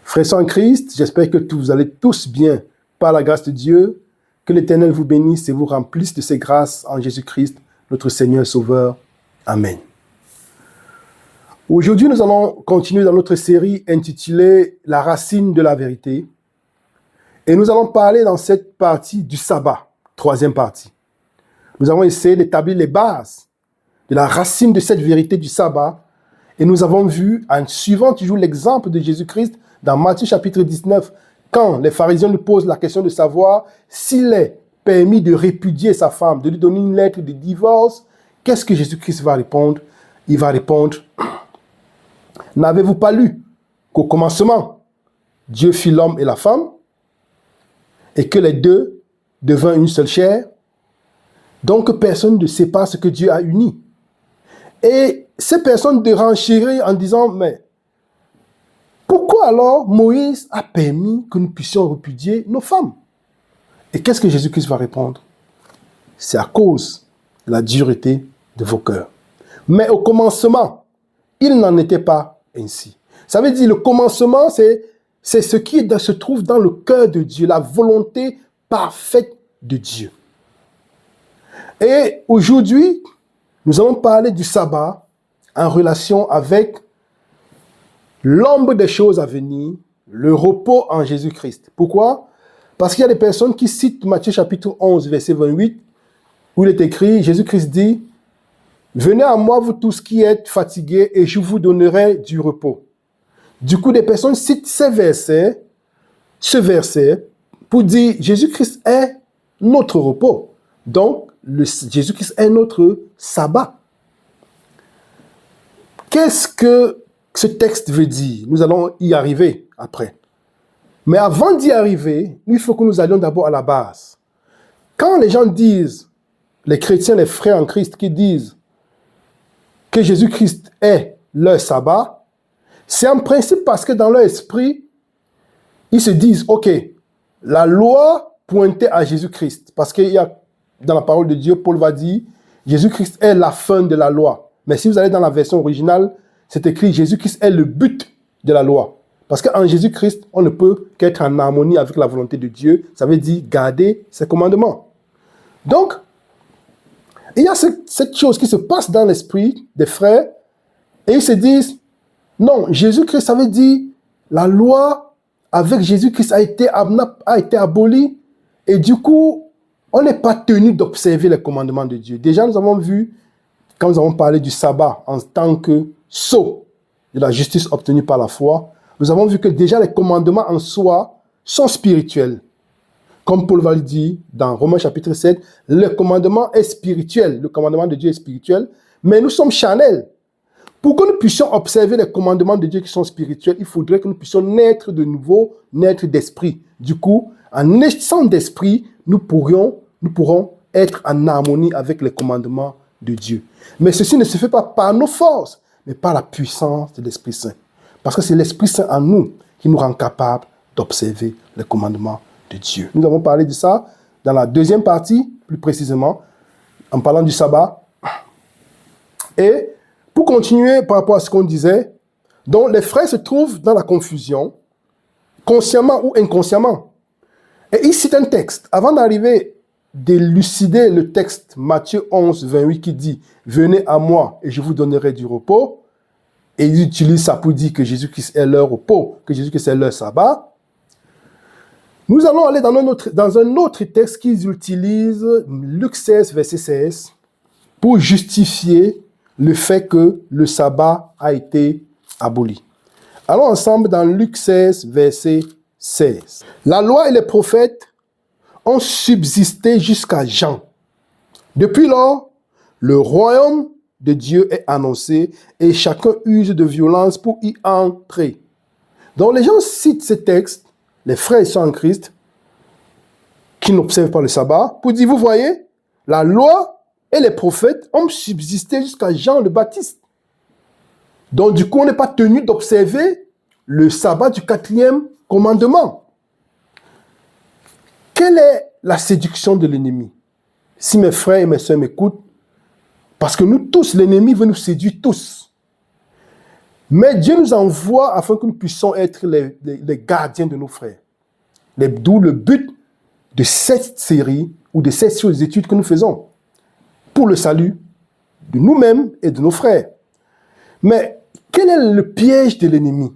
Frères en Christ, j'espère que vous allez tous bien par la grâce de Dieu. Que l'Éternel vous bénisse et vous remplisse de ses grâces en Jésus-Christ, notre Seigneur et Sauveur. Amen. Aujourd'hui, nous allons continuer dans notre série intitulée « La racine de la vérité ». Et nous allons parler dans cette partie du sabbat, troisième partie. Nous avons essayé d'établir les bases de la racine de cette vérité du sabbat. Et nous avons vu, en suivant toujours l'exemple de Jésus-Christ, dans Matthieu chapitre 19, quand les pharisiens nous posent la question de savoir s'il est permis de répudier sa femme, de lui donner une lettre de divorce, qu'est-ce que Jésus-Christ va répondre? Il va répondre, « N'avez-vous pas lu qu'au commencement, Dieu fit l'homme et la femme, et que les deux devinrent une seule chair? Donc personne ne sépare ce que Dieu a uni. » Et ces personnes de renchérir en disant, « Mais pourquoi alors Moïse a permis que nous puissions répudier nos femmes? » Et qu'est-ce que Jésus-Christ va répondre? C'est à cause de la dureté de vos cœurs. Mais au commencement, il n'en était pas ainsi. Ça veut dire, le commencement, c'est ce qui se trouve dans le cœur de Dieu, la volonté parfaite de Dieu. Et aujourd'hui, nous allons parler du sabbat en relation avec l'ombre des choses à venir, le repos en Jésus-Christ. Pourquoi? Parce qu'il y a des personnes qui citent Matthieu chapitre 11, verset 28, où il est écrit, Jésus-Christ dit, « Venez à moi, vous tous qui êtes fatigués, et je vous donnerai du repos. » Du coup, des personnes citent ce verset, pour dire, Jésus-Christ est notre repos. Donc, Jésus-Christ est notre sabbat. Qu'est-ce que ce texte veut dire? Nous allons y arriver après. Mais avant d'y arriver, il faut que nous allions d'abord à la base. Quand les gens disent, les chrétiens, les frères en Christ qui disent que Jésus-Christ est leur sabbat, c'est en principe parce que dans leur esprit, ils se disent, ok, la loi pointait à Jésus-Christ. Parce qu'il y a, dans la parole de Dieu, Paul va dire, Jésus-Christ est la fin de la loi. Mais si vous allez dans la version originale, c'est écrit, Jésus-Christ est le but de la loi. Parce qu'en Jésus-Christ, on ne peut qu'être en harmonie avec la volonté de Dieu. Ça veut dire garder ses commandements. Donc, il y a cette chose qui se passe dans l'esprit des frères, et ils se disent, non, Jésus-Christ, ça veut dire, la loi avec Jésus-Christ a été abolie, et du coup, on n'est pas tenu d'observer les commandements de Dieu. Déjà, nous avons vu, quand nous avons parlé du sabbat en tant que sceau de la justice obtenue par la foi, nous avons vu que déjà les commandements en soi sont spirituels. Comme Paul va le dire dans Romains chapitre 7, le commandement est spirituel, le commandement de Dieu est spirituel, mais nous sommes charnels. Pour que nous puissions observer les commandements de Dieu qui sont spirituels, il faudrait que nous puissions naître de nouveau, naître d'esprit. Du coup, en naissant d'esprit, nous pourrons être en harmonie avec les commandements de Dieu. Mais ceci ne se fait pas par nos forces, mais par la puissance de l'Esprit Saint. Parce que c'est l'Esprit Saint en nous qui nous rend capables d'observer les commandements de Dieu. Nous avons parlé de ça dans la deuxième partie, plus précisément, en parlant du sabbat. Et pour continuer par rapport à ce qu'on disait, donc les frères se trouvent dans la confusion, consciemment ou inconsciemment. Et ils citent un texte. Avant d'arriver d'élucider le texte Matthieu 11, 28 qui dit « Venez à moi et je vous donnerai du repos », et ils utilisent ça pour dire que Jésus-Christ est leur repos, que Jésus-Christ est leur sabbat. Nous allons aller dans un autre texte qu'ils utilisent, Luc 16, verset 16, pour justifier le fait que le sabbat a été aboli. Allons ensemble dans Luc 16, verset 16. La loi et les prophètes ont subsisté jusqu'à Jean. Depuis lors, le royaume de Dieu est annoncé et chacun use de violence pour y entrer. Donc les gens citent ces textes, les frères sont en Christ, qui n'observent pas le sabbat, pour dire, vous voyez, la loi et les prophètes ont subsisté jusqu'à Jean le Baptiste. Donc du coup, on n'est pas tenu d'observer le sabbat du 4e commandement. Quelle est la séduction de l'ennemi? Si mes frères et mes soeurs m'écoutent, parce que nous tous, l'ennemi veut nous séduire tous. Mais Dieu nous envoie afin que nous puissions être les gardiens de nos frères. D'où le but de cette série ou de ces études que nous faisons pour le salut de nous-mêmes et de nos frères. Mais quel est le piège de l'ennemi?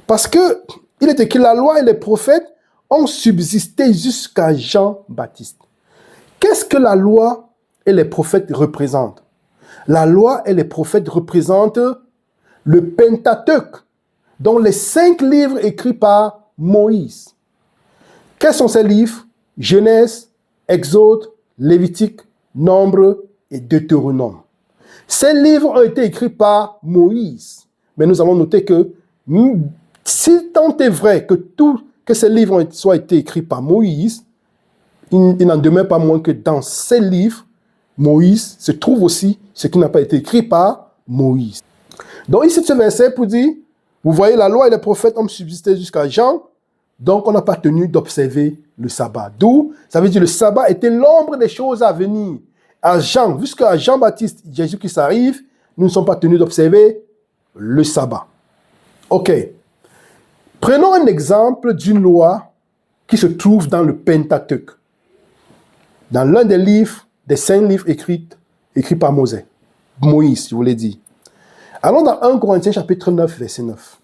Parce que il est écrit, la loi et les prophètes ont subsisté jusqu'à Jean-Baptiste. Qu'est-ce que la loi et les prophètes représentent? La loi et les prophètes représentent le Pentateuque, dont les 5 livres écrits par Moïse. Quels sont ces livres? Genèse, Exode, Lévitique, Nombre et Deutéronome. Ces livres ont été écrits par Moïse. Mais nous avons noté que si tant est vrai que ces livres soient été écrits par Moïse, il n'en demeure pas moins que dans ces livres, Moïse se trouve aussi ce qui n'a pas été écrit par Moïse. Donc ici, ce verset pour dire, vous voyez, la loi et les prophètes ont subsisté jusqu'à Jean, donc on n'a pas tenu d'observer le sabbat. D'où, ça veut dire le sabbat était l'ombre des choses à venir. À Jean, jusqu'à Jean-Baptiste, Jésus-Christ arrive, nous ne sommes pas tenus d'observer le sabbat. Ok. Prenons un exemple d'une loi qui se trouve dans le Pentateuque. Dans l'un des livres, des 5 livres écrits par Moïse, je vous l'ai dit. Allons dans 1 Corinthiens chapitre 9, verset 9.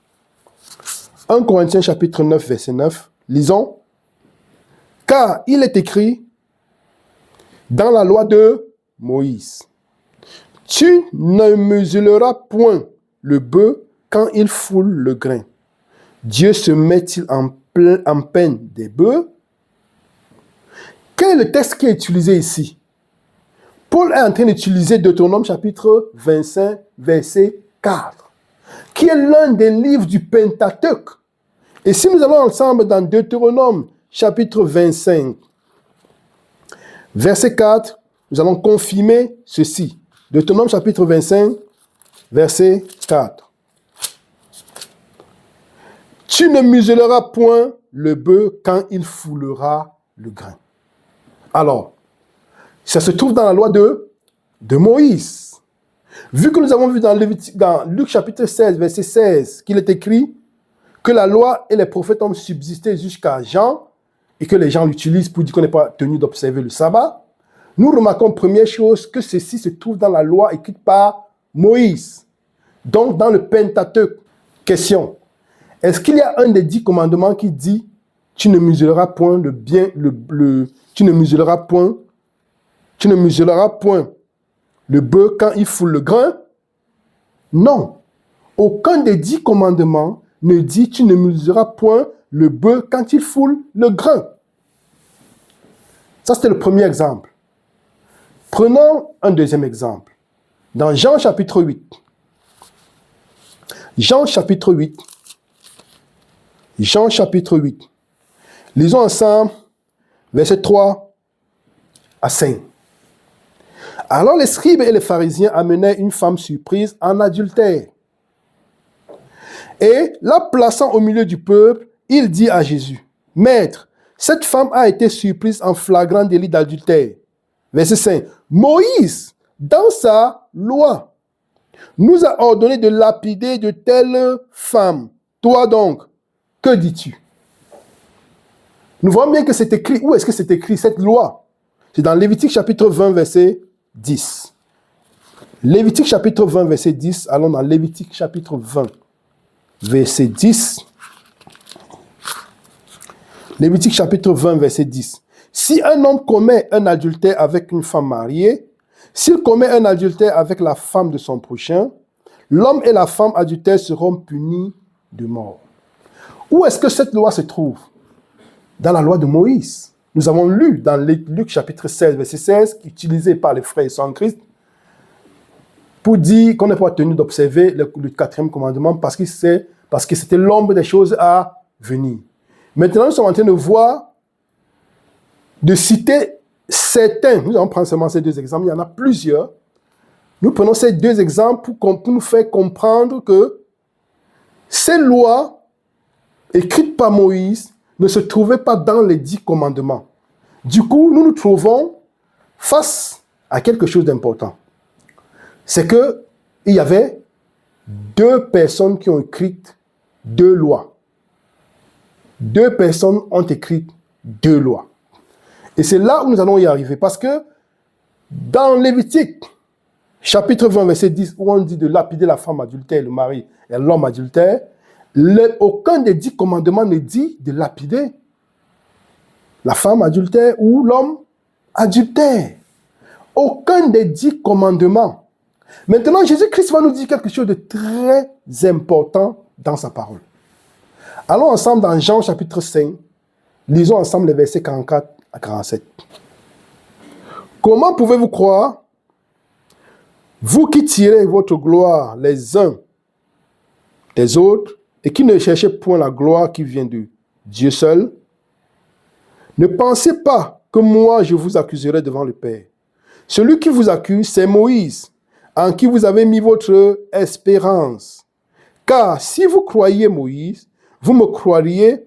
1 Corinthiens chapitre 9, verset 9. Lisons. Car il est écrit dans la loi de Moïse, tu ne muselleras point le bœuf quand il foule le grain. Dieu se met-il en peine des bœufs? Quel est le texte qui est utilisé ici? Paul est en train d'utiliser Deutéronome chapitre 25, verset 4, qui est l'un des livres du Pentateuque. Et si nous allons ensemble dans Deutéronome chapitre 25, verset 4, nous allons confirmer ceci. Deutéronome chapitre 25, verset 4. Tu ne muselleras point le bœuf quand il foulera le grain. Alors, ça se trouve dans la loi de Moïse. Vu que nous avons vu dans Luc chapitre 16, verset 16, qu'il est écrit que la loi et les prophètes ont subsisté jusqu'à Jean, et que les gens l'utilisent pour dire qu'on n'est pas tenu d'observer le sabbat, nous remarquons, première chose, que ceci se trouve dans la loi écrite par Moïse. Donc, dans le Pentateuque. Question. Est-ce qu'il y a un des 10 commandements qui dit « Tu ne muselleras point tu ne muselleras point le bœuf quand il foule le grain ?» Non. Aucun des 10 commandements ne dit « Tu ne muselleras point le bœuf quand il foule le grain ». Ça, c'était le premier exemple. Prenons un deuxième exemple. Dans Jean chapitre 8. Jean chapitre 8. Jean chapitre 8. Lisons ensemble, versets 3 à 5. Alors les scribes et les pharisiens amenaient une femme surprise en adultère. Et la plaçant au milieu du peuple, il dit à Jésus, « Maître, cette femme a été surprise en flagrant délit d'adultère. » Verset 5. Moïse, dans sa loi, nous a ordonné de lapider de telles femmes. Toi donc, que dis-tu? Nous voyons bien que c'est écrit. Où est-ce que c'est écrit cette loi? C'est dans Lévitique chapitre 20, verset 10. Lévitique chapitre 20, verset 10. Allons dans Lévitique chapitre 20, verset 10. Lévitique chapitre 20, verset 10. Si un homme commet un adultère avec une femme mariée, s'il commet un adultère avec la femme de son prochain, l'homme et la femme adultère seront punis de mort. Où est-ce que cette loi se trouve? Dans la loi de Moïse. Nous avons lu dans Luc chapitre 16, verset 16, utilisé par les frères et sœurs en Christ, pour dire qu'on n'est pas tenu d'observer le 4e commandement parce que c'était l'ombre des choses à venir. Maintenant, nous sommes en train de voir, de citer certains. Nous allons prendre seulement ces 2 exemples, il y en a plusieurs. Nous prenons ces 2 exemples pour nous faire comprendre que ces lois écrites par Moïse ne se trouvaient pas dans les 10 commandements. Du coup, nous nous trouvons face à quelque chose d'important. C'est qu'il y avait 2 personnes qui ont écrit 2 lois. 2 personnes ont écrit 2 lois. Et c'est là où nous allons y arriver. Parce que dans Lévitique, chapitre 20, verset 10, où on dit de lapider la femme adultère, le mari et l'homme adultère, aucun des 10 commandements ne dit de lapider la femme adultère ou l'homme adultère. Aucun des 10 commandements. Maintenant, Jésus-Christ va nous dire quelque chose de très important dans sa parole. Allons ensemble dans Jean chapitre 5. Lisons ensemble les versets 44 à 47. Comment pouvez-vous croire, vous qui tirez votre gloire les uns des autres et qui ne cherchez point la gloire qui vient de Dieu seul? Ne pensez pas que moi je vous accuserai devant le Père. Celui qui vous accuse, c'est Moïse, en qui vous avez mis votre espérance. Car si vous croyez Moïse, vous me croiriez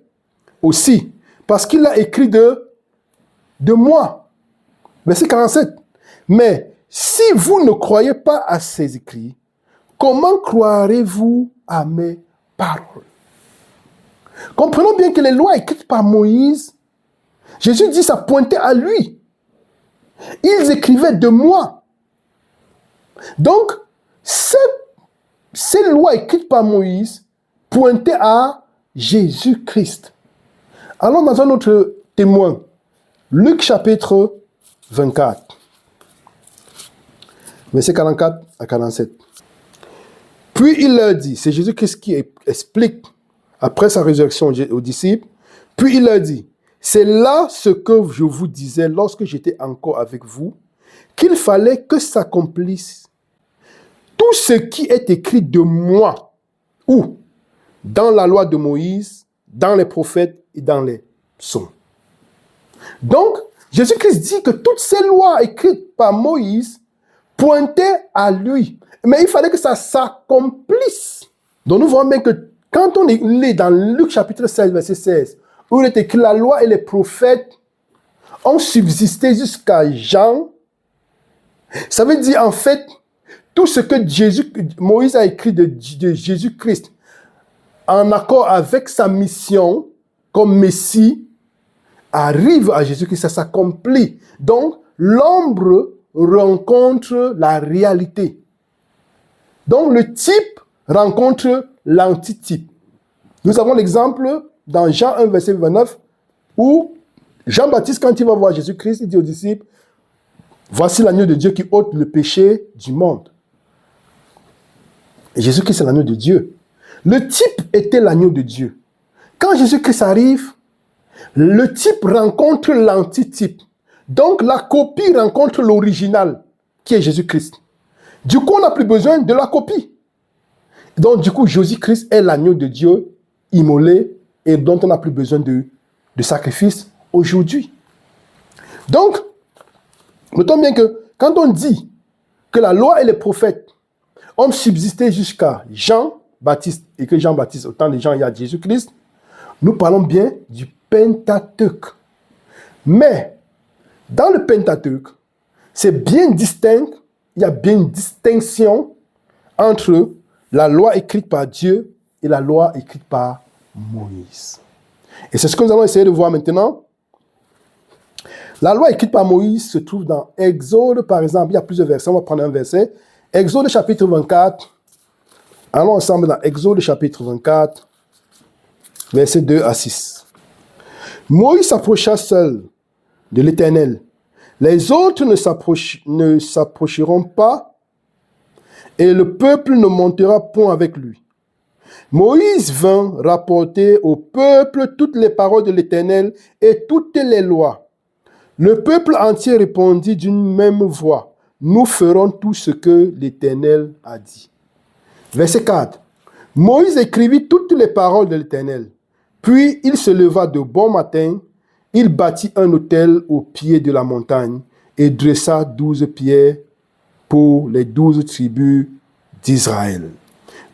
aussi, parce qu'il a écrit de moi. Verset 47. Mais si vous ne croyez pas à ces écrits, comment croirez-vous à mes paroles? Comprenons bien que les lois écrites par Moïse, Jésus dit ça pointait à lui. Ils écrivaient de moi. Donc, ces lois écrites par Moïse pointaient à Jésus-Christ. Allons dans un autre témoin. Luc chapitre 24. Verset 44 à 47. Puis il leur dit, c'est Jésus-Christ qui explique après sa résurrection aux disciples, puis il leur dit, c'est là ce que je vous disais lorsque j'étais encore avec vous, qu'il fallait que s'accomplisse tout ce qui est écrit de moi, ou dans la loi de Moïse, dans les prophètes et dans les psaumes. Donc, Jésus-Christ dit que toutes ces lois écrites par Moïse pointaient à lui. Mais il fallait que ça s'accomplisse. Donc nous voyons bien que quand on lit dans Luc chapitre 16, verset 16, où il est écrit la loi et les prophètes ont subsisté jusqu'à Jean, ça veut dire en fait tout ce que Moïse a écrit de Jésus-Christ en accord avec sa mission comme Messie arrive à Jésus-Christ, ça s'accomplit. Donc l'ombre rencontre la réalité. Donc le type rencontre l'antitype. Nous avons l'exemple dans Jean 1, verset 29, où Jean-Baptiste, quand il va voir Jésus-Christ, il dit aux disciples, voici l'agneau de Dieu qui ôte le péché du monde. Et Jésus-Christ est l'agneau de Dieu. Le type était l'agneau de Dieu. Quand Jésus-Christ arrive, le type rencontre l'antitype. Donc la copie rencontre l'original, qui est Jésus-Christ. Du coup, on n'a plus besoin de la copie. Donc du coup, Jésus-Christ est l'agneau de Dieu immolé et dont on n'a plus besoin de sacrifice aujourd'hui. Donc, notons bien que quand on dit que la loi et les prophètes ont subsisté jusqu'à Jean-Baptiste et que Jean-Baptiste, autant de gens, il y a Jésus-Christ, nous parlons bien du Pentateuque. Mais, dans le Pentateuque, c'est bien distinct, il y a bien une distinction entre la loi écrite par Dieu et la loi écrite par Moïse. Et c'est ce que nous allons essayer de voir maintenant. La loi écrite par Moïse se trouve dans Exode, par exemple. Il y a plusieurs versets, on va prendre un verset. Exode chapitre 24. Allons ensemble dans Exode chapitre 24, versets 2 à 6. Moïse s'approcha seul de l'Éternel. Les autres ne s'approcheront pas et le peuple ne montera point avec lui. Moïse vint rapporter au peuple toutes les paroles de l'Éternel et toutes les lois. Le peuple entier répondit d'une même voix, nous ferons tout ce que l'Éternel a dit. Verset 4. Moïse écrivit toutes les paroles de l'Éternel. Puis il se leva de bon matin, il bâtit un autel au pied de la montagne et dressa 12 pierres pour les 12 tribus d'Israël.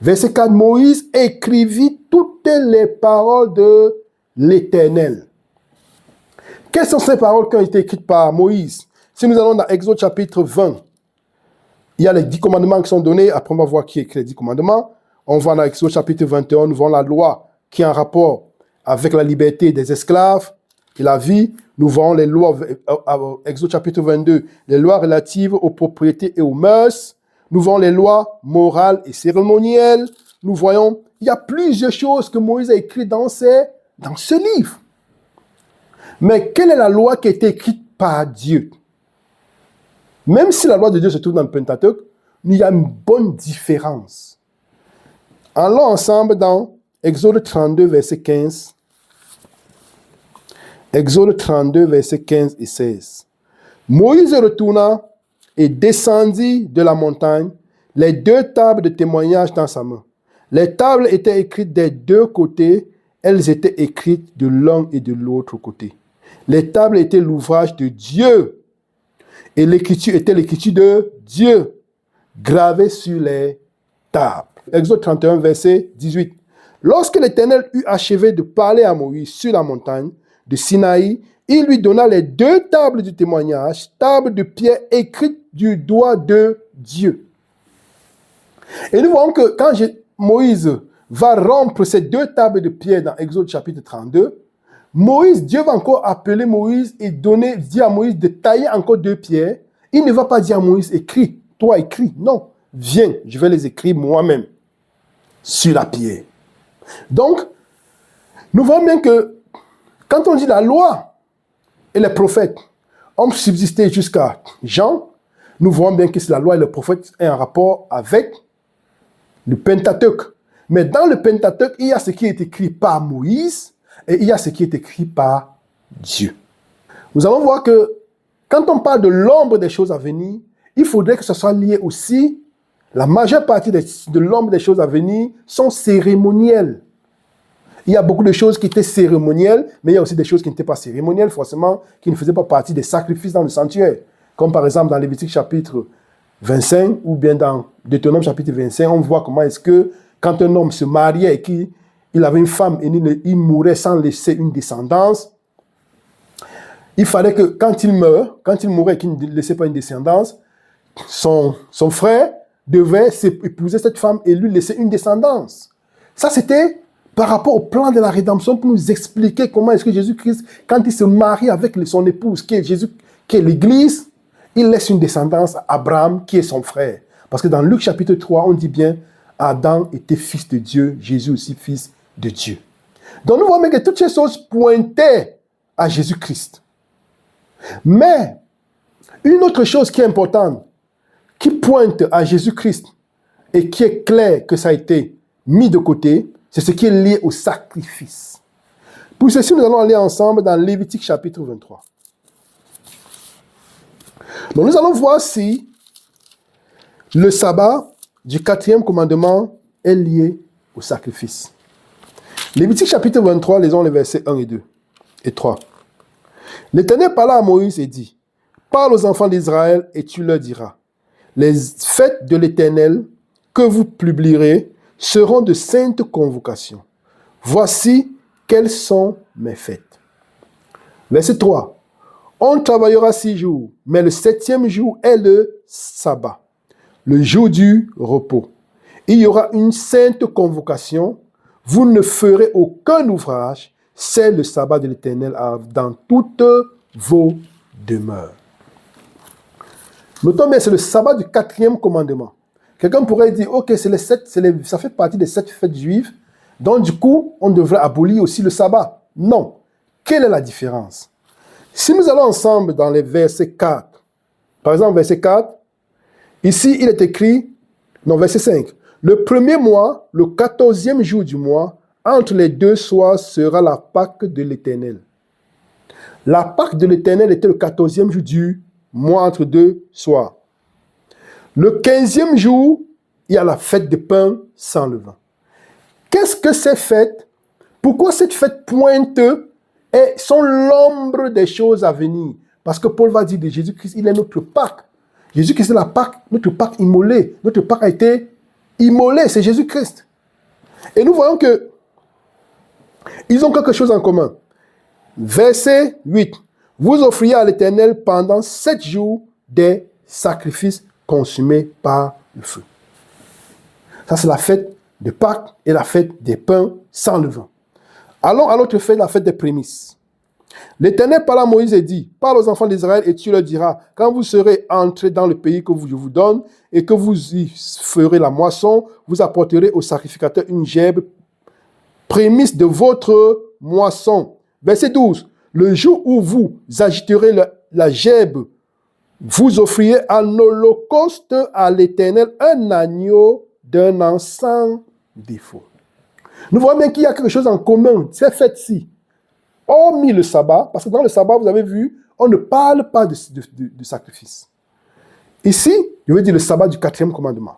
Verset 4, Moïse écrivit toutes les paroles de l'Éternel. Quelles sont ces paroles qui ont été écrites par Moïse? Si nous allons dans Exode chapitre 20, Il y a les 10 commandements qui sont donnés. Après, on va voir qui écrit les 10 commandements. On va dans Exode chapitre 21, nous voyons la loi qui est en rapport avec la liberté des esclaves et la vie. Nous voyons les lois, Exode chapitre 22, les lois relatives aux propriétés et aux mœurs. Nous voyons les lois morales et cérémonielles. Nous voyons, il y a plusieurs choses que Moïse a écrites dans ce livre. Mais quelle est la loi qui a été écrite par Dieu? Même si la loi de Dieu se trouve dans le Pentateuque, il y a une bonne différence. Allons ensemble dans Exode 32, verset 15. Exode 32, verset 15 et 16. Moïse retourna et descendit de la montagne, les 2 tables de témoignage dans sa main. Les tables étaient écrites des 2 côtés, elles étaient écrites de l'un et de l'autre côté. Les tables étaient l'ouvrage de Dieu, et l'écriture était l'écriture de Dieu, gravée sur les tables. Exode 31, verset 18. Lorsque l'Éternel eut achevé de parler à Moïse sur la montagne de Sinaï, il lui donna les 2 tables du témoignage, tables de pierre écrites du doigt de Dieu. Et nous voyons que quand Moïse va rompre ces 2 tables de pierre dans Exode chapitre 32, Dieu va encore appeler Moïse et dire à Moïse de tailler encore 2 pierres. Il ne va pas dire à Moïse, écris, toi écris. Non, viens, je vais les écrire moi-même sur la pierre. Donc, nous voyons bien que quand on dit la loi et les prophètes ont subsisté jusqu'à Jean, nous voyons bien que la loi et les prophètes sont en rapport avec le Pentateuque. Mais dans le Pentateuque, il y a ce qui est écrit par Moïse et il y a ce qui est écrit par Dieu. Nous allons voir que quand on parle de l'ombre des choses à venir, il faudrait que ce soit lié aussi. La majeure partie de l'ombre des choses à venir sont cérémonielles. Il y a beaucoup de choses qui étaient cérémonielles, mais il y a aussi des choses qui n'étaient pas cérémonielles, forcément, qui ne faisaient pas partie des sacrifices dans le sanctuaire. Comme par exemple dans Lévitique chapitre 25, ou bien dans Deutéronome chapitre 25, on voit comment est-ce que quand un homme se mariait et qu'il avait une femme et il mourait sans laisser une descendance, il fallait que quand il mourait et qu'il ne laissait pas une descendance, son frère devait épouser cette femme et lui laisser une descendance. Ça, c'était par rapport au plan de la rédemption pour nous expliquer comment est-ce que Jésus-Christ, quand il se marie avec son épouse, qui est l'Église, il laisse une descendance à Abraham, qui est son frère. Parce que dans Luc chapitre 3, on dit bien, Adam était fils de Dieu, Jésus aussi fils de Dieu. Donc nous voyons que toutes ces choses pointaient à Jésus-Christ. Mais, une autre chose qui est importante, qui pointe à Jésus-Christ et qui est clair que ça a été mis de côté, c'est ce qui est lié au sacrifice. Pour ceci, nous allons aller ensemble dans Lévitique chapitre 23. Donc nous allons voir si le sabbat du 4e commandement est lié au sacrifice. Lévitique chapitre 23, lisons les versets 1 et 2 et 3. L'Éternel parla à Moïse et dit, « Parle aux enfants d'Israël et tu leur diras, les fêtes de l'Éternel que vous publierez seront de saintes convocations. Voici quelles sont mes fêtes. » Verset 3. On travaillera 6 jours, mais le 7e jour est le sabbat, le jour du repos. Il y aura une sainte convocation. Vous ne ferez aucun ouvrage. C'est le sabbat de l'Éternel dans toutes vos demeures. Notons bien, c'est le sabbat du 4e commandement. Quelqu'un pourrait dire, ok, ça fait partie des 7 fêtes juives, donc du coup, on devrait abolir aussi le sabbat. Non. Quelle est la différence? Si nous allons ensemble dans les versets 4, par exemple, verset 4, ici, il est écrit, verset 5, le premier mois, le 14e jour du mois, entre les 2 soirs sera la Pâque de l'Éternel. La Pâque de l'Éternel était le 14e jour du mois entre 2 soirs. Le 15e jour, il y a la fête de pain sans levain. Qu'est-ce que ces fêtes? Pourquoi cette fête pointe et sont l'ombre des choses à venir? Parce que Paul va dire de Jésus-Christ, il est notre Pâque. Jésus-Christ est la Pâque, notre Pâque immolée. Notre Pâque a été immolée, c'est Jésus-Christ. Et nous voyons que ils ont quelque chose en commun. Verset 8. Vous offrirez à l'Éternel pendant 7 jours des sacrifices consumés par le feu. Ça, c'est la fête de Pâques et la fête des pains sans levain. Allons à l'autre fête, la fête des prémices. L'Éternel parla à Moïse et dit, parle aux enfants d'Israël et tu leur diras, quand vous serez entrés dans le pays que je vous donne et que vous y ferez la moisson, vous apporterez au sacrificateur une gèbe, prémisse de votre moisson. Verset 12. Le jour où vous agiterez la gèbe, vous offrirez en holocauste à l'Éternel un agneau d'un an sans défaut. Nous voyons bien qu'il y a quelque chose en commun, ces fêtes-ci. Hormis le sabbat, parce que dans le sabbat, vous avez vu, on ne parle pas de sacrifice. Ici, je veux dire le sabbat du 4e commandement.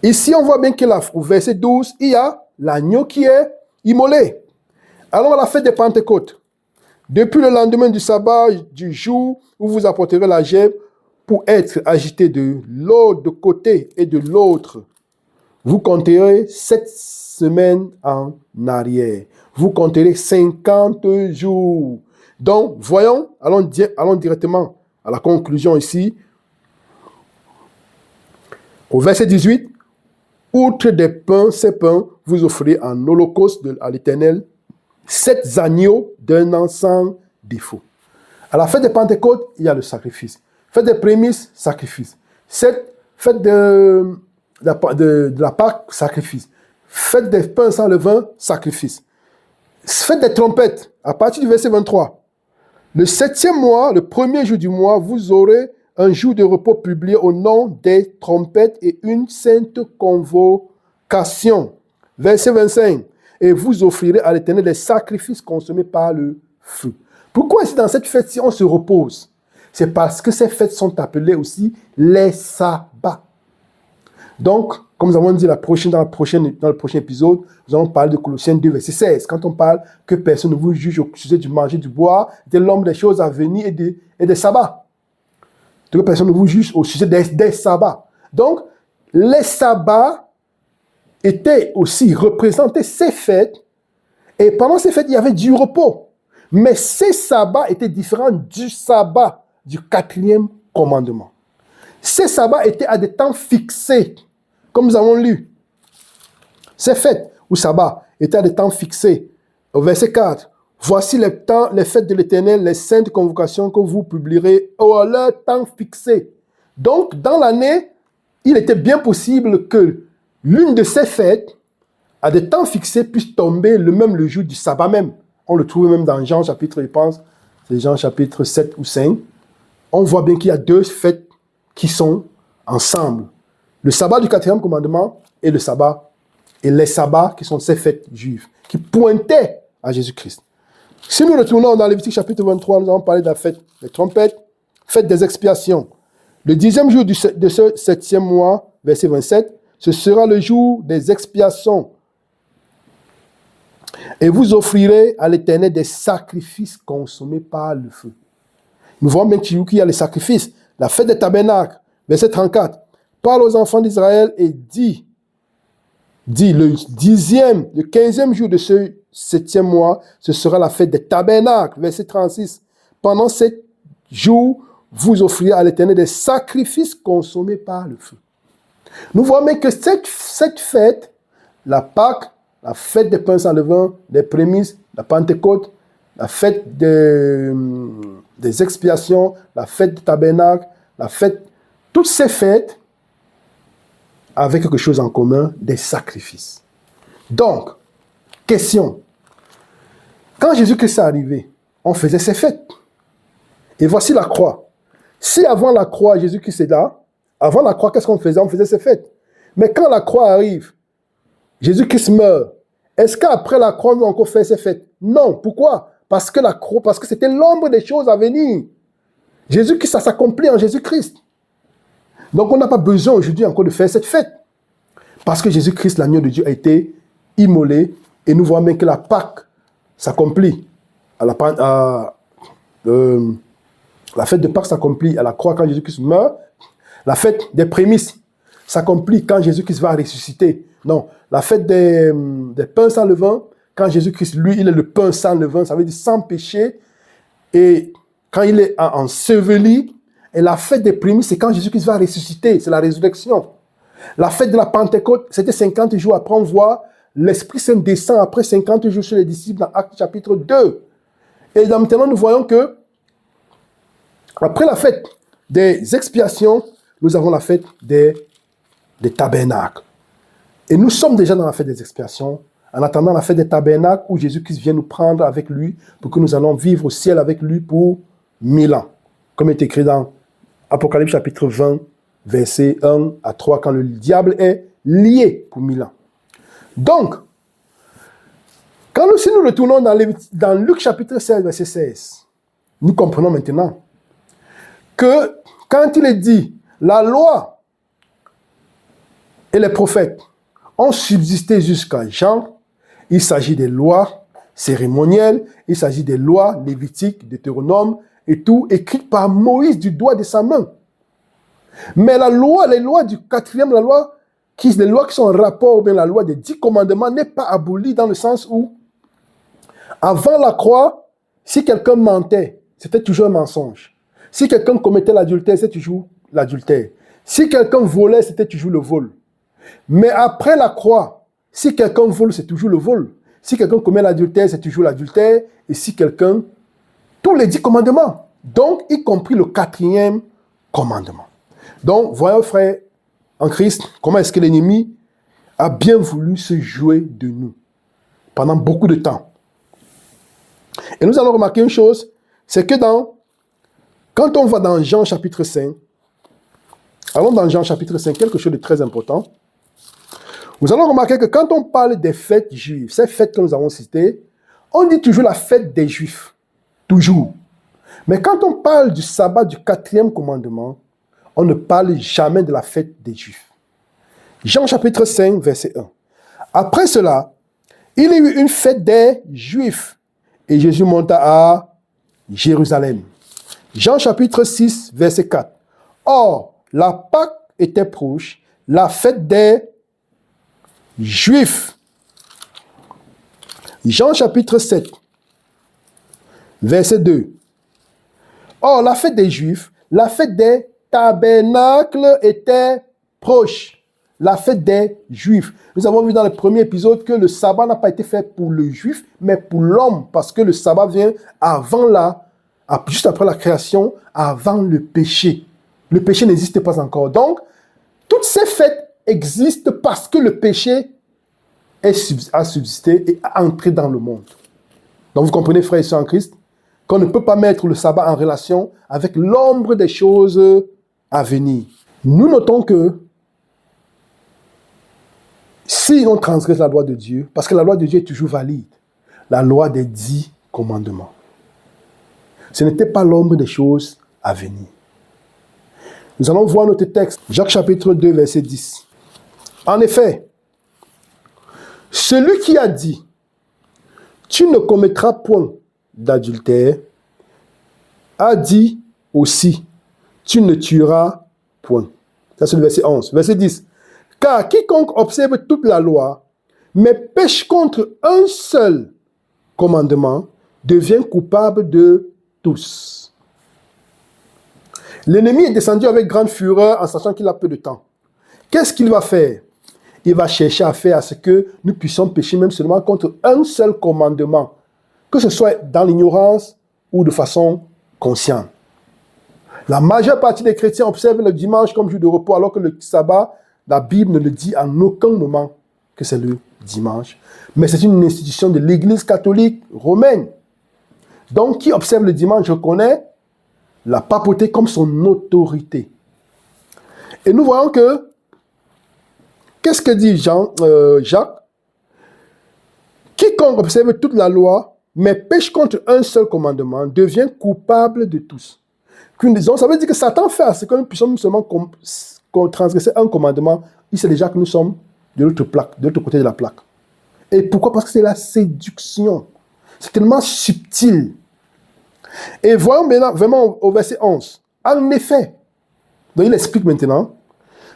Ici, on voit bien qu'au verset 12, il y a l'agneau qui est immolé. Allons à la fête des Pentecôtes. Depuis le lendemain du sabbat, du jour où vous apporterez la gèbe pour être agité de l'autre côté et de l'autre, vous compterez 7 semaines en arrière. Vous compterez 50 jours. Donc, voyons, allons directement à la conclusion ici. Au verset 18, outre des pains, ces pains, vous offrez en holocauste à l'Éternel 7 agneaux d'un an sans défaut. À la fête des Pentecôtes, il y a le sacrifice. Fête des prémices, sacrifice. Fête de la Pâque, sacrifice. Fête des pains sans levain, sacrifice. Fête des trompettes, à partir du verset 23. Le 7e mois, le premier jour du mois, vous aurez un jour de repos publié au nom des trompettes et une sainte convocation. Verset 25. Et vous offrirez à l'Éternel des sacrifices consommés par le feu. Pourquoi ici dans cette fête-ci on se repose? C'est parce que ces fêtes sont appelées aussi les sabbats. Donc, comme nous avons dit dans le prochain épisode, nous allons parler de Colossiens 2, verset 16. Quand on parle que personne ne vous juge au sujet du manger, du boire, de l'homme des choses à venir et des sabbats. Que personne ne vous juge au sujet des sabbats. Donc, les sabbats étaient aussi représentés ces fêtes. Et pendant ces fêtes, il y avait du repos. Mais ces sabbats étaient différents du sabbat du 4e commandement. Ces sabbats étaient à des temps fixés. Comme nous avons lu, ces fêtes ou sabbats étaient à des temps fixés. Au verset 4, voici les fêtes de l'Éternel, les saintes convocations que vous publierez à leur temps fixé. Donc, dans l'année, il était bien possible que l'une de ces fêtes, à des temps fixés, puisse tomber le jour du sabbat même. On le trouve même dans Jean chapitre, je pense, c'est Jean chapitre 7 ou 5. On voit bien qu'il y a 2 fêtes qui sont ensemble. Le sabbat du 4e commandement et les sabbats qui sont ces fêtes juives, qui pointaient à Jésus-Christ. Si nous retournons dans Lévitique chapitre 23, nous allons parler de la fête des trompettes, fête des expiations. Le 10e jour de ce 7e mois, verset 27, ce sera le jour des expiations. Et vous offrirez à l'Éternel des sacrifices consommés par le feu. Nous voyons bien qu'il y a les sacrifices. La fête des tabernacles, verset 34. Parle aux enfants d'Israël et dit le 15e jour de ce 7e mois, ce sera la fête des tabernacles, verset 36. Pendant 7 jours, vous offrirez à l'Éternel des sacrifices consommés par le feu. Nous voyons que cette fête, la Pâque, la fête des pains sans levain, des prémices, la Pentecôte, la fête des expiations, la fête du tabernacle, toutes ces fêtes avaient quelque chose en commun, des sacrifices. Donc, question. Quand Jésus-Christ est arrivé, on faisait ces fêtes. Et voici la croix. Si avant la croix, Jésus-Christ est là, avant la croix, qu'est-ce qu'on faisait? On faisait ces fêtes. Mais quand la croix arrive, Jésus-Christ meurt. Est-ce qu'après la croix, nous avons encore fait ces fêtes? Non. Pourquoi? Parce que c'était l'ombre des choses à venir. Jésus-Christ, ça s'accomplit en Jésus-Christ. Donc, on n'a pas besoin aujourd'hui encore de faire cette fête. Parce que Jésus-Christ, l'agneau de Dieu, a été immolé. Et nous voyons bien que la Pâque s'accomplit. La fête de Pâques s'accomplit à la croix quand Jésus-Christ meurt. La fête des prémices s'accomplit quand Jésus-Christ va ressusciter. Non, la fête des pains sans levain, quand Jésus-Christ, lui, il est le pain sans levain, ça veut dire sans péché. Et quand il est enseveli, Et la fête des prémices, c'est quand Jésus-Christ va ressusciter, c'est la résurrection. La fête de la Pentecôte, c'était 50 jours après, on voit l'Esprit Saint descend après 50 jours sur les disciples dans Actes chapitre 2. Et maintenant, nous voyons que après la fête des expiations, nous avons la fête des tabernacles. Et nous sommes déjà dans la fête des expiations, en attendant la fête des tabernacles où Jésus-Christ vient nous prendre avec lui pour que nous allons vivre au ciel avec lui pour 1000 ans. Comme est écrit dans Apocalypse chapitre 20, versets 1 à 3, quand le diable est lié pour 1000 ans. Donc, si nous retournons dans Luc chapitre 16, verset 16, nous comprenons maintenant que quand il est dit, la loi et les prophètes ont subsisté jusqu'à Jean, il s'agit des lois cérémonielles, il s'agit des lois lévitiques, Deutéronome et tout, écrites par Moïse du doigt de sa main. Mais les lois du quatrième, les lois qui sont en rapport, ou bien la loi des 10 commandements n'est pas abolie dans le sens où, avant la croix, si quelqu'un mentait, c'était toujours un mensonge. Si quelqu'un commettait l'adultère, c'était toujours l'adultère. Si quelqu'un volait, c'était toujours le vol. Mais après la croix, si quelqu'un vole, c'est toujours le vol. Si quelqu'un commet l'adultère, c'est toujours l'adultère. Et si quelqu'un... Tous les 10 commandements. Donc, y compris le 4e commandement. Donc, voyons, frère, en Christ, comment est-ce que l'ennemi a bien voulu se jouer de nous pendant beaucoup de temps. Et nous allons remarquer une chose, c'est que quand on va dans Jean chapitre 5, allons dans Jean chapitre 5, quelque chose de très important, nous allons remarquer que quand on parle des fêtes juives, ces fêtes que nous avons citées, on dit toujours la fête des Juifs. Toujours. Mais quand on parle du sabbat du 4e commandement, on ne parle jamais de la fête des Juifs. Jean chapitre 5, verset 1. Après cela, il y eut une fête des Juifs et Jésus monta à Jérusalem. Jean chapitre 6, verset 4. Or, la Pâque était proche, la fête des Juifs. Jean chapitre 7, verset 2. Or, la fête des Juifs, la fête des tabernacles était proche. La fête des Juifs. Nous avons vu dans le premier épisode que le sabbat n'a pas été fait pour le Juif, mais pour l'homme, parce que le sabbat vient juste après la création, avant le péché. Le péché n'existe pas encore. Donc, toutes ces fêtes existent parce que le péché a subsisté et a entré dans le monde. Donc, vous comprenez, frères et sœurs en Christ, qu'on ne peut pas mettre le sabbat en relation avec l'ombre des choses à venir. Nous notons que si on transgresse la loi de Dieu, parce que la loi de Dieu est toujours valide, la loi des 10 commandements, ce n'était pas l'ombre des choses à venir. Nous allons voir notre texte, Jacques chapitre 2, verset 10. En effet, celui qui a dit « Tu ne commettras point d'adultère » a dit aussi « Tu ne tueras point ». Ça c'est le verset 11. Verset 10. « Car quiconque observe toute la loi, mais pêche contre un seul commandement, devient coupable de tous. » L'ennemi est descendu avec grande fureur en sachant qu'il a peu de temps. Qu'est-ce qu'il va faire? Il va chercher à faire à ce que nous puissions pécher même seulement contre un seul commandement, que ce soit dans l'ignorance ou de façon consciente. La majeure partie des chrétiens observent le dimanche comme jour de repos, alors que le sabbat, la Bible ne le dit en aucun moment que c'est le dimanche. Mais c'est une institution de l'Église catholique romaine. Donc, qui observe le dimanche reconnaît la papauté comme son autorité. Et nous voyons que, qu'est-ce que dit Jacques? Quiconque observe toute la loi, mais pêche contre un seul commandement, devient coupable de tous. Ça veut dire que Satan fait à ce que nous puissions seulement transgresser un commandement, il sait déjà que nous sommes de l'autre côté de la plaque. Et pourquoi? Parce que c'est la séduction. C'est tellement subtil. Et voyons maintenant vraiment au verset 11. En effet, donc il explique maintenant,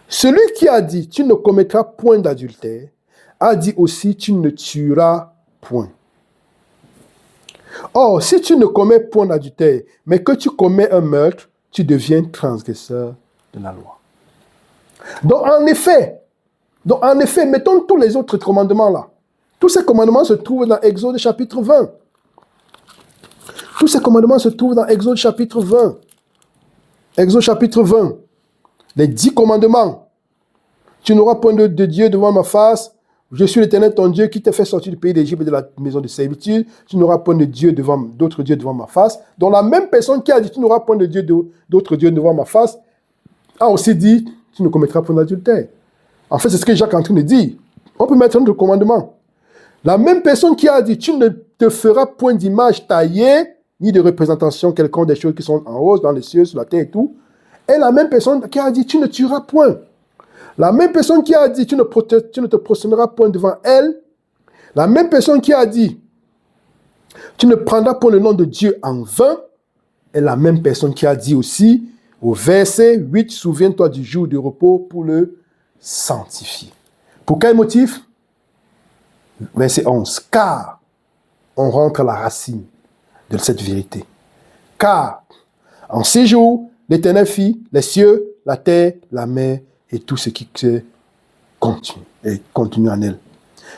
celui qui a dit « Tu ne commettras point d'adultère » a dit aussi « Tu ne tueras point ». Or, si tu ne commets point d'adultère, mais que tu commets un meurtre, tu deviens transgresseur de la loi. Donc en effet, mettons tous les autres commandements là. Tous ces commandements se trouvent dans Exode chapitre 20. Tous ces commandements se trouvent dans Exode chapitre 20. Exode chapitre 20. Les 10 commandements. Tu n'auras point de Dieu devant ma face. Je suis l'Éternel ton Dieu qui t'a fait sortir du pays d'Égypte et de la maison de servitude. Tu n'auras point de Dieu d'autres dieux devant ma face. Donc la même personne qui a dit tu n'auras point de Dieu d'autres dieux devant ma face a aussi dit tu ne commettras point d'adultère. En fait, c'est ce que Jacques est en train de dire. On peut mettre un autre commandement. La même personne qui a dit tu ne te feras point d'image taillée ni de représentation quelconque des choses qui sont en haut, dans les cieux, sur la terre et tout. Et la même personne qui a dit tu ne tueras point. La même personne qui a dit tu ne te prosterneras point devant elle. La même personne qui a dit tu ne prendras point le nom de Dieu en vain. Et la même personne qui a dit aussi au verset 8, souviens-toi du jour de repos pour le sanctifier. Pour quel motif? Verset 11. Car on rentre à la racine de cette vérité. Car en ces jours, l'Éternel fit les cieux, la terre, la mer et tout ce qui se continue en elle.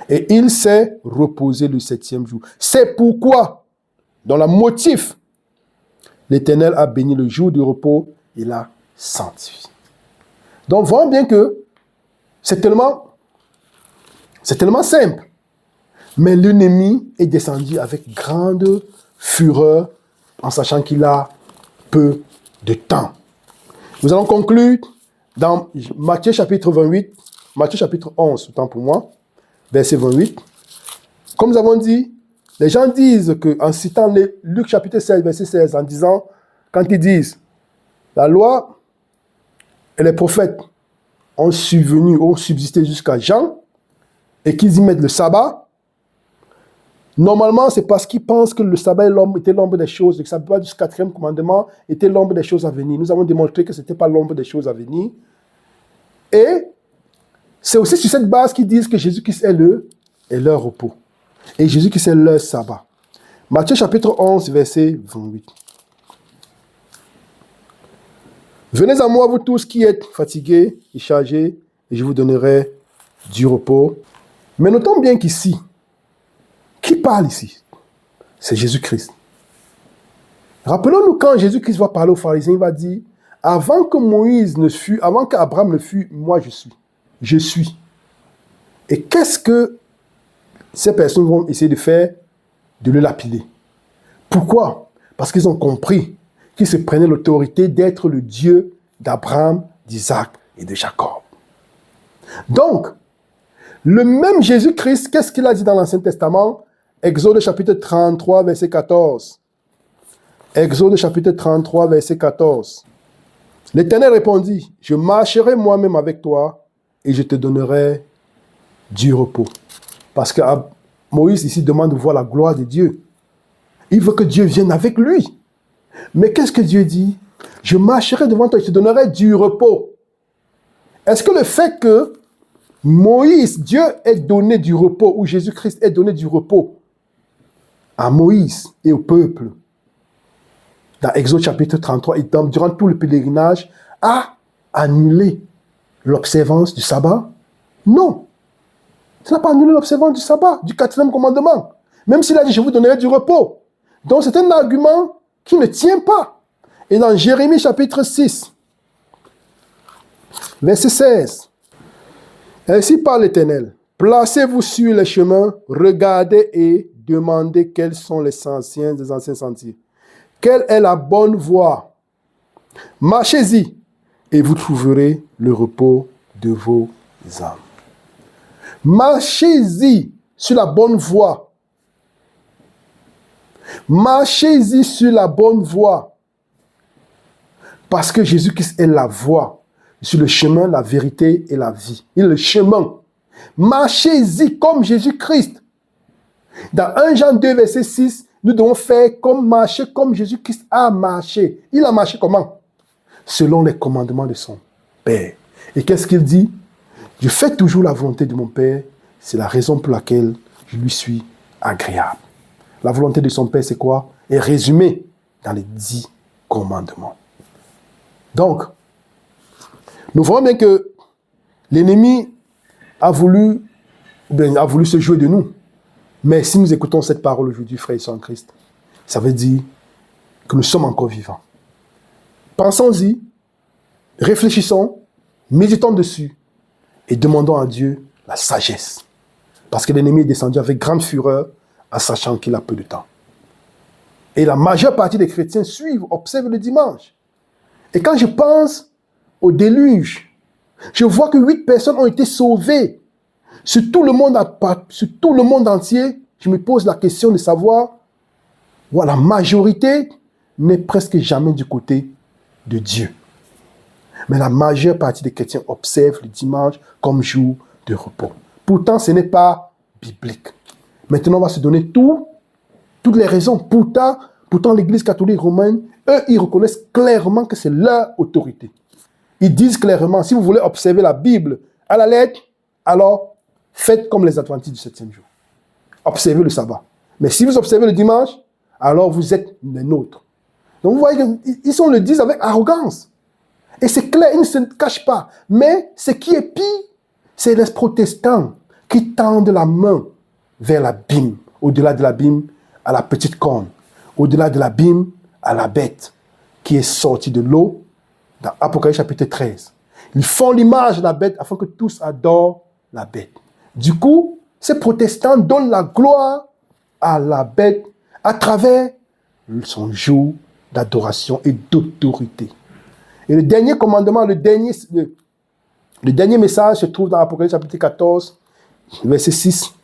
Et il s'est reposé le 7e jour. C'est pourquoi, dans le motif, l'Éternel a béni le jour du repos et l'a sanctifié. Donc, voyons bien que c'est tellement simple. Mais l'ennemi est descendu avec grande fureur en sachant qu'il a peu de temps. Nous allons conclure dans Matthieu chapitre 28, Matthieu chapitre 11, autant pour moi, verset 28. Comme nous avons dit, les gens disent que, en citant Luc chapitre 16, verset 16, en disant, quand ils disent, la loi et les prophètes ont subsisté jusqu'à Jean, et qu'ils y mettent le sabbat, normalement, c'est parce qu'ils pensent que le sabbat était l'ombre des choses, et que le sabbat du 4e commandement était l'ombre des choses à venir. Nous avons démontré que ce n'était pas l'ombre des choses à venir. Et c'est aussi sur cette base qu'ils disent que Jésus-Christ est leur repos. Et Jésus-Christ est leur sabbat. Matthieu chapitre 11, verset 28. Venez à moi, vous tous qui êtes fatigués et chargés, et je vous donnerai du repos. Mais notons bien qu'ici, qui parle ici? C'est Jésus-Christ. Rappelons-nous quand Jésus-Christ va parler aux pharisiens, il va dire, avant qu'Abraham ne fût, moi je suis. Je suis. Et qu'est-ce que ces personnes vont essayer de faire? De le lapider. Pourquoi? Parce qu'ils ont compris qu'il se prenait l'autorité d'être le Dieu d'Abraham, d'Isaac et de Jacob. Donc, le même Jésus-Christ, qu'est-ce qu'il a dit dans l'Ancien Testament? Exode chapitre 33, verset 14. Exode chapitre 33, verset 14. L'Éternel répondit, je marcherai moi-même avec toi et je te donnerai du repos. Parce que Moïse ici demande de voir la gloire de Dieu. Il veut que Dieu vienne avec lui. Mais qu'est-ce que Dieu dit? Je marcherai devant toi et je te donnerai du repos. Est-ce que le fait que Moïse, Dieu ait donné du repos, ou Jésus-Christ ait donné du repos à Moïse et au peuple, dans Exode chapitre 33, et durant tout le pèlerinage, a annulé l'observance du sabbat? Non. Ça n'a pas annulé l'observance du sabbat, du 4e commandement. Même s'il a dit, je vous donnerai du repos. Donc c'est un argument qui ne tient pas. Et dans Jérémie chapitre 6, verset 16, ainsi parle l'Éternel, placez-vous sur les chemins, regardez et demandez quels sont des anciens sentiers. Quelle est la bonne voie? Marchez-y et vous trouverez le repos de vos âmes. Marchez-y sur la bonne voie. Marchez-y sur la bonne voie. Parce que Jésus-Christ est la voie, sur le chemin, la vérité et la vie. Il est le chemin. Marchez-y comme Jésus-Christ. Dans 1 Jean 2, verset 6, nous devons faire marcher comme Jésus-Christ a marché. Il a marché comment? Selon les commandements de son Père. Et qu'est-ce qu'il dit? Je fais toujours la volonté de mon Père. C'est la raison pour laquelle je lui suis agréable. La volonté de son Père, c'est quoi? Est résumée dans les 10 commandements. Donc, nous voyons bien que l'ennemi a voulu se jouer de nous. Mais si nous écoutons cette parole aujourd'hui, frères et sœurs en Christ, ça veut dire que nous sommes encore vivants. Pensons-y, réfléchissons, méditons dessus et demandons à Dieu la sagesse. Parce que l'ennemi est descendu avec grande fureur en sachant qu'il a peu de temps. Et la majeure partie des chrétiens suivent, observent le dimanche. Et quand je pense au déluge, je vois que 8 personnes ont été sauvées. Sur tout le monde entier, je me pose la question de savoir, la majorité n'est presque jamais du côté de Dieu. Mais la majeure partie des chrétiens observent le dimanche comme jour de repos. Pourtant, ce n'est pas biblique. Maintenant, on va se donner toutes les raisons. Pourtant, l'Église catholique romaine, eux, ils reconnaissent clairement que c'est leur autorité. Ils disent clairement, si vous voulez observer la Bible à la lettre, alors faites comme les adventistes du 7e jour. Observez le sabbat. Mais si vous observez le dimanche, alors vous êtes les nôtres. Donc vous voyez qu'ils le disent avec arrogance. Et c'est clair, ils ne se cachent pas. Mais ce qui est pire, c'est les protestants qui tendent la main vers l'abîme, au-delà de l'abîme à la petite corne, au-delà de l'abîme à la bête qui est sortie de l'eau dans Apocalypse chapitre 13. Ils font l'image de la bête afin que tous adorent la bête. Du coup, ces protestants donnent la gloire à la bête à travers son jour d'adoration et d'autorité. Et le dernier commandement, le dernier message se trouve dans Apocalypse chapitre 14, versets 6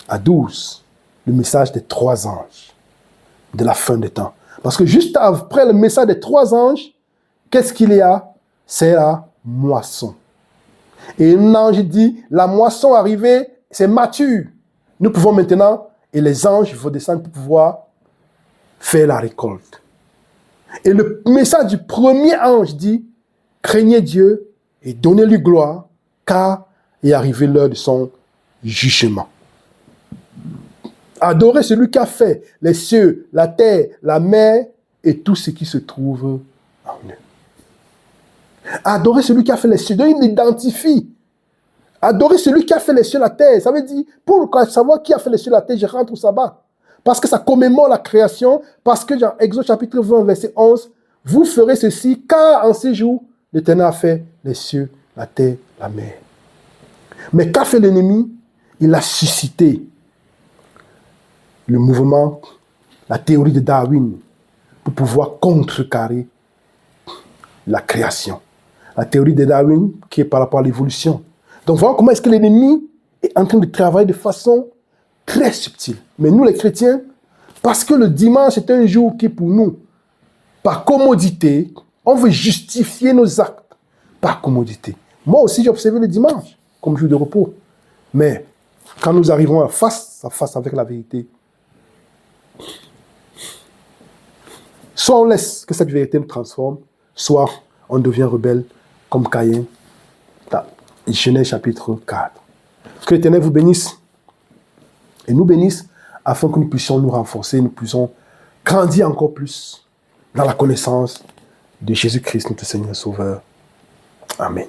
à 12. Le message des 3 anges de la fin des temps. Parce que juste après le message des 3 anges, qu'est-ce qu'il y a? C'est la moisson. Et un ange dit, la moisson arrivée, c'est mature. Nous pouvons maintenant, et les anges vont descendre pour pouvoir faire la récolte. Et le message du premier ange dit, craignez Dieu et donnez-lui gloire, car est arrivé l'heure de son jugement. Adorez celui qui a fait les cieux, la terre, la mer et tout ce qui se trouve en eux. Adorez celui qui a fait les cieux. Donc il l'identifie. Adorez celui qui a fait les cieux, la terre. Ça veut dire, pour savoir qui a fait les cieux, la terre, je rentre au sabbat. Parce que ça commémore la création. Parce que dans Exode chapitre 20, verset 11, vous ferez ceci, car en ces jours, l'Éternel a fait les cieux, la terre, la mer. Mais qu'a fait l'ennemi? Il a suscité le mouvement, la théorie de Darwin, pour pouvoir contrecarrer la création. La théorie de Darwin qui est par rapport à l'évolution. Donc voilà comment est-ce que l'ennemi est en train de travailler de façon très subtile. Mais nous les chrétiens, parce que le dimanche est un jour qui pour nous, par commodité, on veut justifier nos actes par commodité. Moi aussi j'ai observé le dimanche comme jour de repos. Mais quand nous arrivons face à face avec la vérité, soit on laisse que cette vérité nous transforme, soit on devient rebelle comme Caïn. Genèse chapitre 4. Que l'Éternel vous bénisse et nous bénisse afin que nous puissions nous renforcer, nous puissions grandir encore plus dans la connaissance de Jésus-Christ, notre Seigneur et Sauveur. Amen.